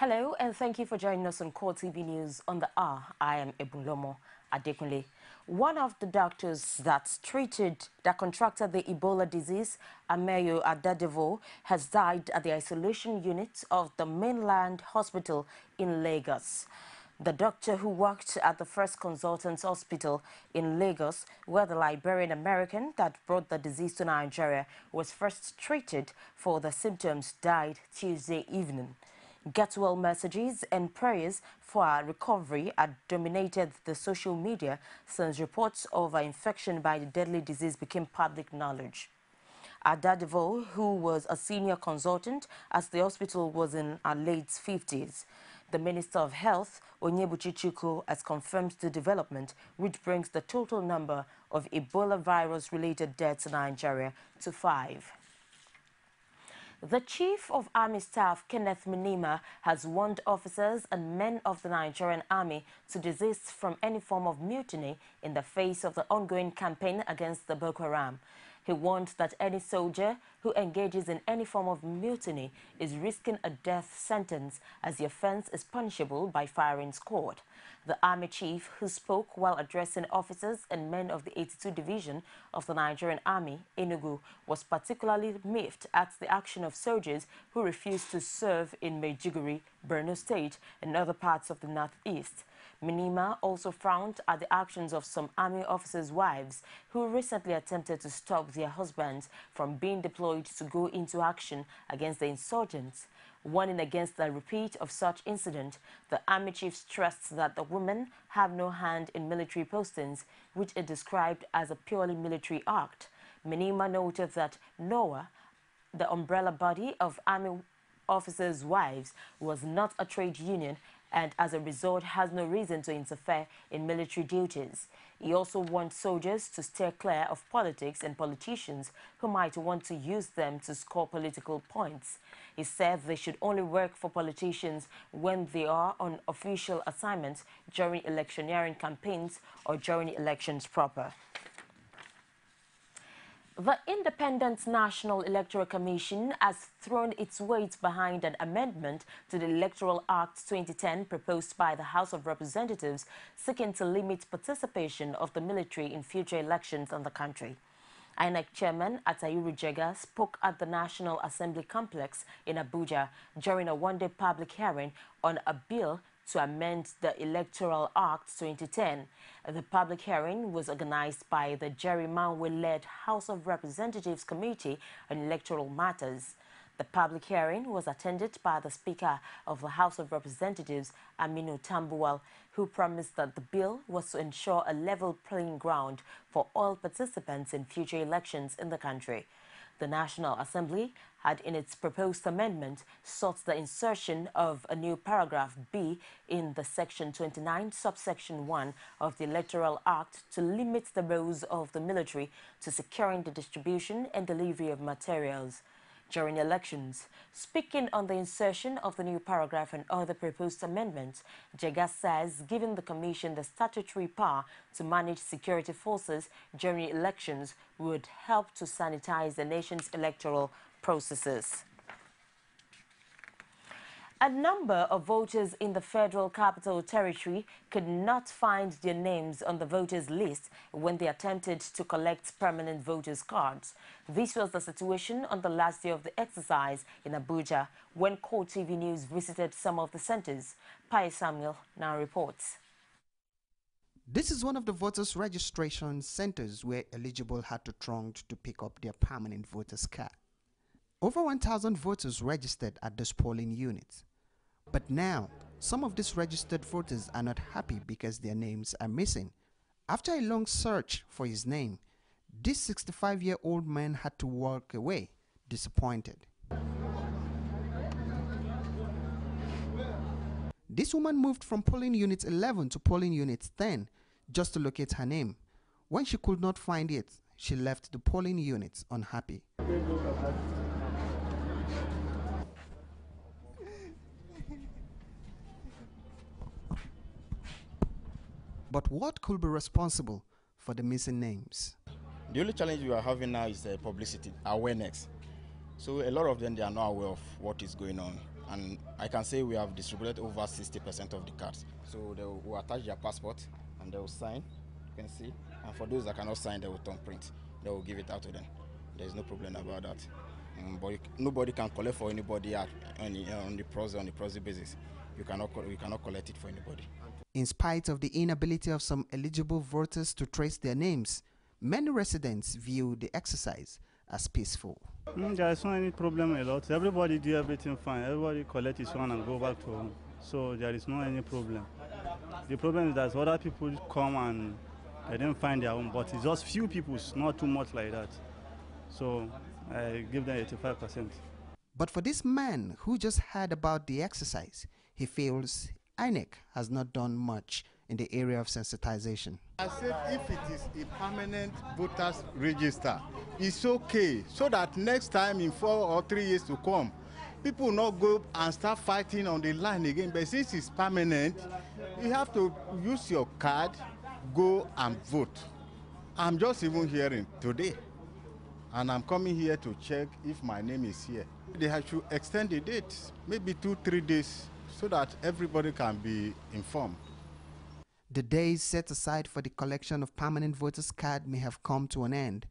Hello, and thank you for joining us on CoreTV News on the hour. I am Ebunlomo Adekunle. One of the doctors that contracted the Ebola disease, Ameyo Adadevo, has died at the isolation unit of the mainland hospital in Lagos. The doctor who worked at the First Consultants Hospital in Lagos, where the Liberian American that brought the disease to Nigeria was first treated for the symptoms, died Tuesday evening. Get well messages and prayers for our recovery had dominated the social media since reports of her infection by the deadly disease became public knowledge. Adadevo, who was a senior consultant as the hospital was in her late 50s. The Minister of Health, Onyebuchi Chukwu, has confirmed the development, which brings the total number of Ebola virus-related deaths in Nigeria to 5. The Chief of Army Staff, Kenneth Minima, has warned officers and men of the Nigerian Army to desist from any form of mutiny in the face of the ongoing campaign against the Boko Haram. He warned that any soldier who engages in any form of mutiny is risking a death sentence, as the offense is punishable by firing squad. The Army Chief, who spoke while addressing officers and men of the 82 Division of the Nigerian Army, Enugu, was particularly miffed at the action of soldiers who refused to serve in Maiduguri, Borno State, and other parts of the Northeast. Minima also frowned at the actions of some army officers' wives who recently attempted to stop their husbands from being deployed to go into action against the insurgents. Warning against a repeat of such incident, the Army Chief stressed that the women have no hand in military postings, which it described as a purely military act. Minima noted that NOAA, the umbrella body of Army officers' wives, was not a trade union and as a result has no reason to interfere in military duties. He also wants soldiers to steer clear of politics and politicians who might want to use them to score political points. He said they should only work for politicians when they are on official assignments during electioneering campaigns or during elections proper. The Independent National Electoral Commission has thrown its weight behind an amendment to the Electoral Act 2010 proposed by the House of Representatives seeking to limit participation of the military in future elections in the country. INEC Chairman Atayuru Jega spoke at the National Assembly Complex in Abuja during a one-day public hearing on a bill to amend the Electoral Act 2010. The public hearing was organized by the Jerry Manwe-led House of Representatives Committee on Electoral Matters. The public hearing was attended by the Speaker of the House of Representatives, Aminu Tambuwal, who promised that the bill was to ensure a level playing ground for all participants in future elections in the country. The National Assembly had, in its proposed amendment, sought the insertion of a new paragraph B in the Section 29, subsection 1 of the Electoral Act to limit the roles of the military to securing the distribution and delivery of materials during elections. Speaking on the insertion of the new paragraph and other proposed amendments, Jega says giving the Commission the statutory power to manage security forces during elections would help to sanitize the nation's electoral processes. A number of voters in the Federal Capital Territory could not find their names on the voters' list when they attempted to collect permanent voters' cards. This was the situation on the last day of the exercise in Abuja when CoreTV News visited some of the centers. Pai Samuel now reports. This is one of the voters' registration centers where eligible had to throng to pick up their permanent voters' card. Over 1,000 voters registered at this polling unit. But now, some of these registered voters are not happy because their names are missing. After a long search for his name, this 65-year-old man had to walk away, disappointed. This woman moved from polling unit 11 to polling unit 10 just to locate her name. When she could not find it, she left the polling unit unhappy. But what could be responsible for the missing names? The only challenge we are having now is publicity, awareness. So a lot of them, they are not aware of what is going on. and I can say we have distributed over 60% of the cards. So they will attach their passport and they will sign, you can see. And for those that cannot sign, they will turn print. They will give it out to them. There is no problem about that. But nobody can collect for anybody on the proxy basis. We cannot collect it for anybody. In spite of the inability of some eligible voters to trace their names, many residents view the exercise as peaceful. There is not any problem a lot. Everybody do everything fine. Everybody collect his one and go back to home. So there is no any problem. The problem is that other people come and they didn't find their own, but it's just few people, not too much like that. So I give them 85%. But for this man who just heard about the exercise, he feels INEC has not done much in the area of sensitization. I said if it is a permanent voters register, it's okay, so that next time in 4 or 3 years to come, people will not go and start fighting on the line again. But since it's permanent, you have to use your card, go and vote. I'm just even hearing today, and I'm coming here to check if my name is here. They have to extend the date, maybe 2-3 days, so that everybody can be informed. The days set aside for the collection of permanent voters' card may have come to an end,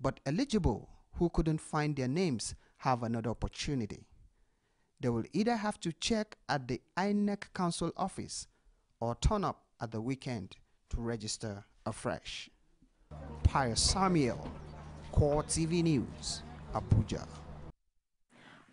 but eligible who couldn't find their names have another opportunity. They will either have to check at the INEC Council office or turn up at the weekend to register afresh. Pius Samuel, CoreTV News, Abuja.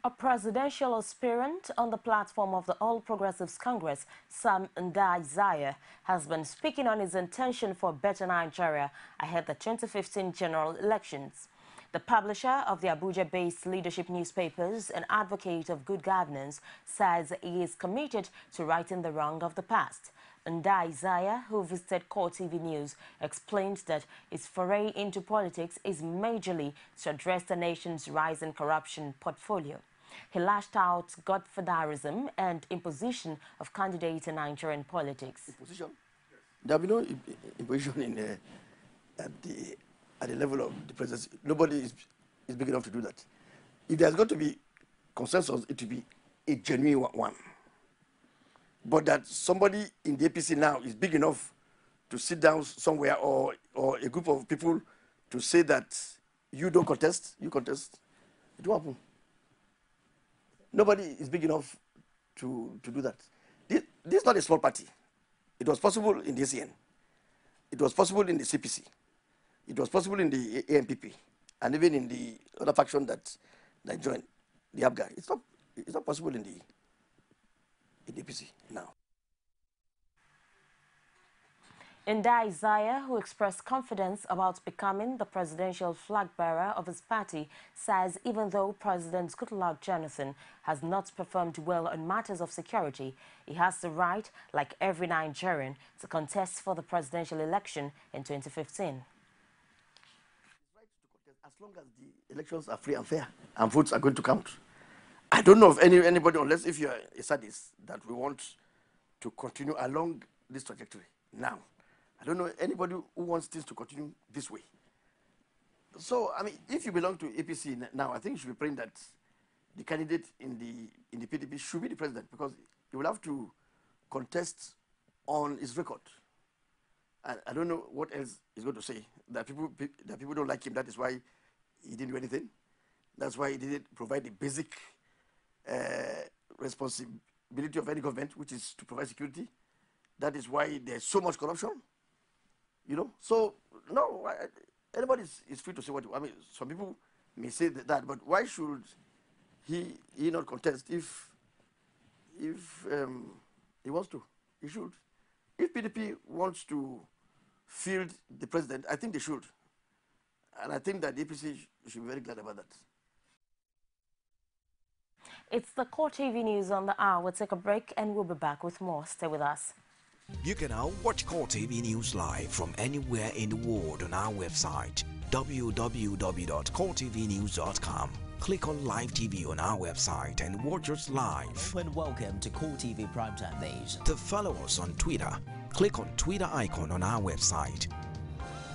A presidential aspirant on the platform of the All Progressives Congress, Sam Ndai-Zaya, has been speaking on his intention for a better Nigeria ahead of the 2015 general elections. The publisher of the Abuja-based leadership newspapers and advocate of good governance says he is committed to righting the wrong of the past. Ndai-Zaya, who visited CoreTV News, explained that his foray into politics is majorly to address the nation's rising corruption portfolio. He lashed out godfatherism and imposition of candidates in Nigerian politics. Imposition? There will be no imposition at the level of the presidency. Nobody is big enough to do that. If there's got to be consensus, it will be a genuine one. But that somebody in the APC now is big enough to sit down somewhere, or a group of people to say that you don't contest, you contest, it won't happen. Nobody is big enough to do that. This is not a small party. It was possible in the ACN. It was possible in the CPC. It was possible in the AMPP, and even in the other faction that joined, the ABGA. It's not possible in the APC now. Ndai-Zaya, who expressed confidence about becoming the presidential flag bearer of his party, says even though President Goodluck Jonathan has not performed well on matters of security, he has the right, like every Nigerian, to contest for the presidential election in 2015. As long as the elections are free and fair and votes are going to count. I don't know of anybody, unless if you are a sadist, that we want to continue along this trajectory now. I don't know anybody who wants things to continue this way. So, I mean, if you belong to APC now, I think you should be praying that the candidate in the PDP should be the president, because he will have to contest on his record. And I don't know what else he's going to say. That people don't like him. That is why he didn't do anything. That's why he didn't provide the basic responsibility of any government, which is to provide security. That is why there's so much corruption. You know, so no, anybody is free to say what. I mean, some people may say that, but why should he not contest if he wants to? He should. If PDP wants to field the president, I think they should, and I think that the APC should be very glad about that. It's the CoreTV News on the hour. We'll take a break and we'll be back with more. Stay with us. You can now watch CoreTV News live from anywhere in the world on our website, www.coretvnews.com. Click on Live TV on our website and watch us live. And welcome to CoreTV Primetime Days. To follow us on Twitter, click on Twitter icon on our website.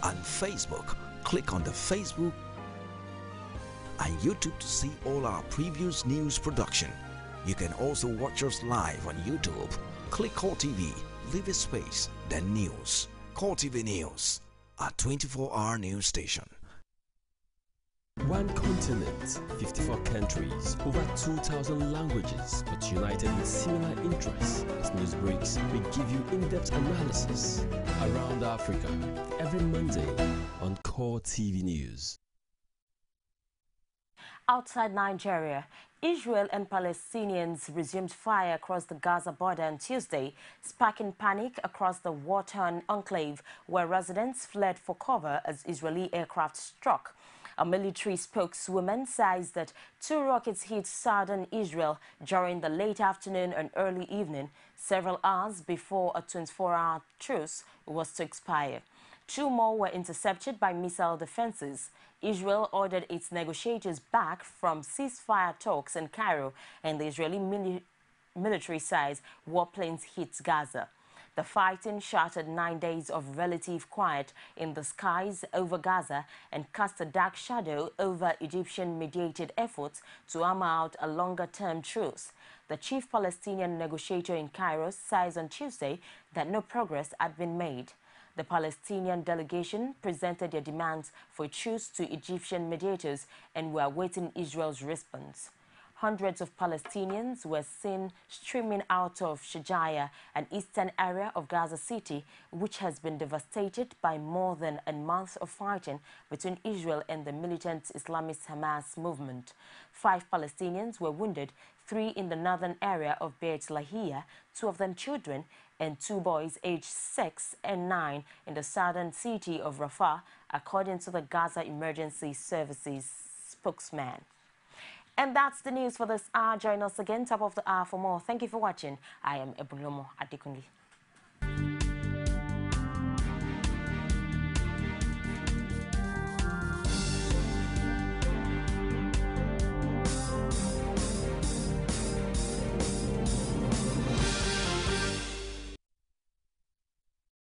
On Facebook, click on the Facebook and YouTube to see all our previous news production. You can also watch us live on YouTube. Click CoreTV, leave a space, then news. CoreTV News, a 24-hour news station. One continent, 54 countries, over 2,000 languages, but united with similar interests. As news breaks, we give you in-depth analysis around Africa every Monday on CoreTV News. Outside Nigeria, Israel and Palestinians resumed fire across the Gaza border on Tuesday, sparking panic across the war-torn enclave where residents fled for cover as Israeli aircraft struck. A military spokeswoman says that 2 rockets hit southern Israel during the late afternoon and early evening, several hours before a 24-hour truce was to expire. 2 more were intercepted by missile defenses. Israel ordered its negotiators back from ceasefire talks in Cairo, and the Israeli military says warplanes hit Gaza. The fighting shattered 9 days of relative quiet in the skies over Gaza and cast a dark shadow over Egyptian-mediated efforts to hammer out a longer-term truce. The chief Palestinian negotiator in Cairo says on Tuesday that no progress had been made. The Palestinian delegation presented their demands for a truce to Egyptian mediators and were awaiting Israel's response. Hundreds of Palestinians were seen streaming out of Shajaya, an eastern area of Gaza City, which has been devastated by more than a month of fighting between Israel and the militant Islamist Hamas movement. 5 Palestinians were wounded, 3 in the northern area of Beit Lahia, 2 of them children, and 2 boys aged 6 and 9 in the southern city of Rafah, according to the Gaza Emergency Services spokesman. And that's the news for this hour. Join us again, top of the hour for more. Thank you for watching. I am Ebunlomo Adekunle.